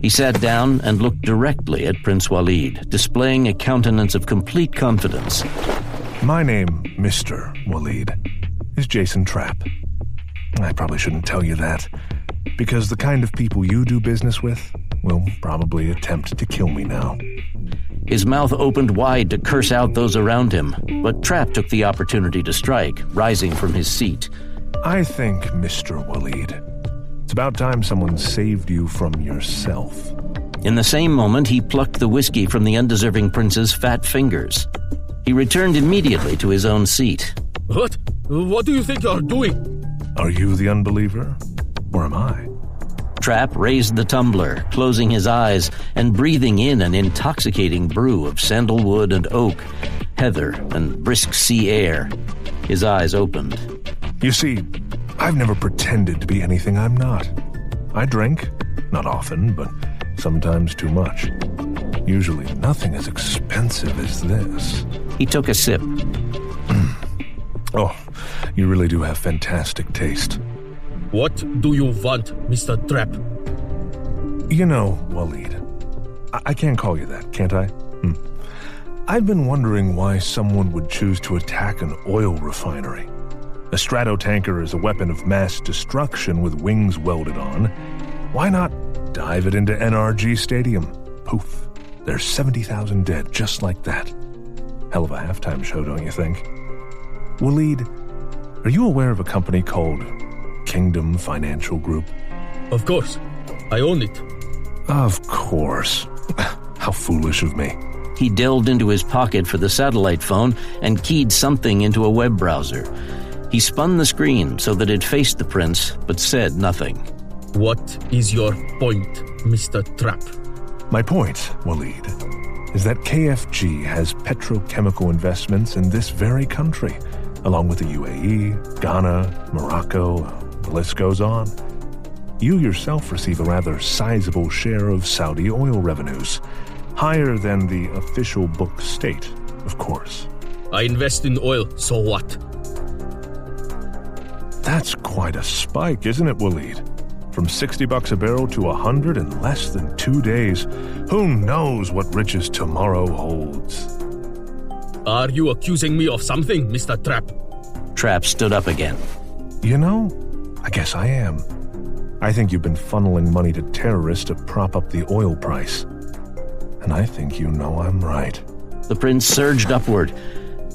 He sat down and looked directly at Prince Walid, displaying a countenance of complete confidence. My name, Mr. Walid, is Jason Trapp. I probably shouldn't tell you that, because the kind of people you do business with will probably attempt to kill me now. His mouth opened wide to curse out those around him, but Trapp took the opportunity to strike, rising from his seat. I think, Mr. Walid, it's about time someone saved you from yourself. In the same moment, he plucked the whiskey from the undeserving prince's fat fingers. He returned immediately to his own seat. What? What do you think you're doing? Are you the unbeliever, or am I? Trapp raised the tumbler, closing his eyes and breathing in an intoxicating brew of sandalwood and oak, heather and brisk sea air. His eyes opened. You see, I've never pretended to be anything I'm not. I drink, not often, but sometimes too much. Usually nothing as expensive as this. He took a sip. Oh, you really do have fantastic taste. What do you want, Mr. Trapp? You know, Walid, I can't call you that, can't I? I've been wondering why someone would choose to attack an oil refinery. A stratotanker is a weapon of mass destruction with wings welded on. Why not dive it into NRG Stadium? Poof, there's 70,000 dead just like that. Hell of a halftime show, don't you think? Walid, are you aware of a company called Kingdom Financial Group? Of course. I own it. Of course. How foolish of me. He delved into his pocket for the satellite phone and keyed something into a web browser. He spun the screen so that it faced the prince, but said nothing. What is your point, Mr. Trapp? My point, Walid, is that KFG has petrochemical investments in this very country, along with the UAE, Ghana, Morocco, the list goes on. You yourself receive a rather sizable share of Saudi oil revenues, higher than the official book state, of course. I invest in oil, so what? That's quite a spike, isn't it, Walid? From $60 a barrel to $100 in less than 2 days. Who knows what riches tomorrow holds? Are you accusing me of something, Mr. Trapp? Trapp stood up again. You know, I guess I am. I think you've been funneling money to terrorists to prop up the oil price. And I think you know I'm right. The prince surged upward.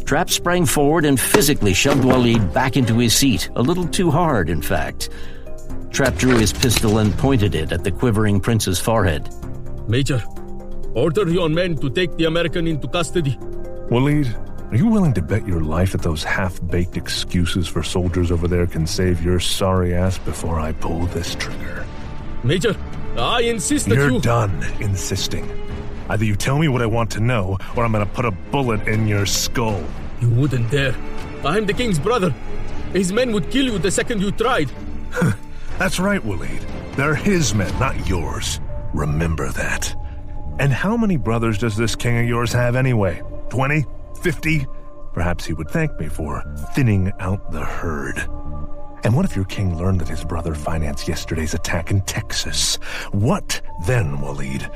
Trapp sprang forward and physically shoved Walid back into his seat, a little too hard, in fact. Trapp drew his pistol and pointed it at the quivering prince's forehead. Major, order your men to take the American into custody. Walid, are you willing to bet your life that those half-baked excuses for soldiers over there can save your sorry ass before I pull this trigger? Major, I insist that You're done insisting. Either you tell me what I want to know, or I'm gonna put a bullet in your skull. You wouldn't dare. I'm the king's brother. His men would kill you the second you tried. That's right, Walid. They're his men, not yours. Remember that. And how many brothers does this king of yours have anyway? 20? 50? Perhaps he would thank me for thinning out the herd. And what if your king learned that his brother financed yesterday's attack in Texas? What then, Walid?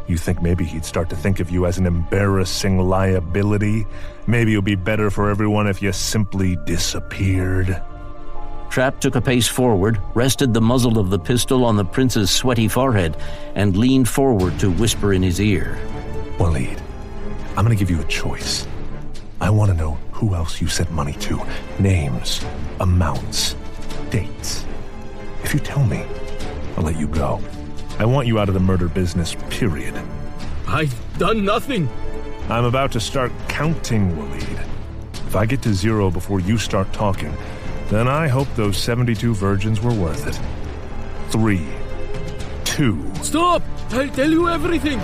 You think maybe he'd start to think of you as an embarrassing liability? Maybe it would be better for everyone if you simply disappeared? Trapp took a pace forward, rested the muzzle of the pistol on the prince's sweaty forehead, and leaned forward to whisper in his ear. Walid, I'm going to give you a choice. I want to know who else you sent money to. Names, amounts, dates. If you tell me, I'll let you go. I want you out of the murder business, period. I've done nothing. I'm about to start counting, Walid. If I get to 0 before you start talking, then I hope those 72 virgins were worth it. 3, 2... Stop! I'll tell you everything!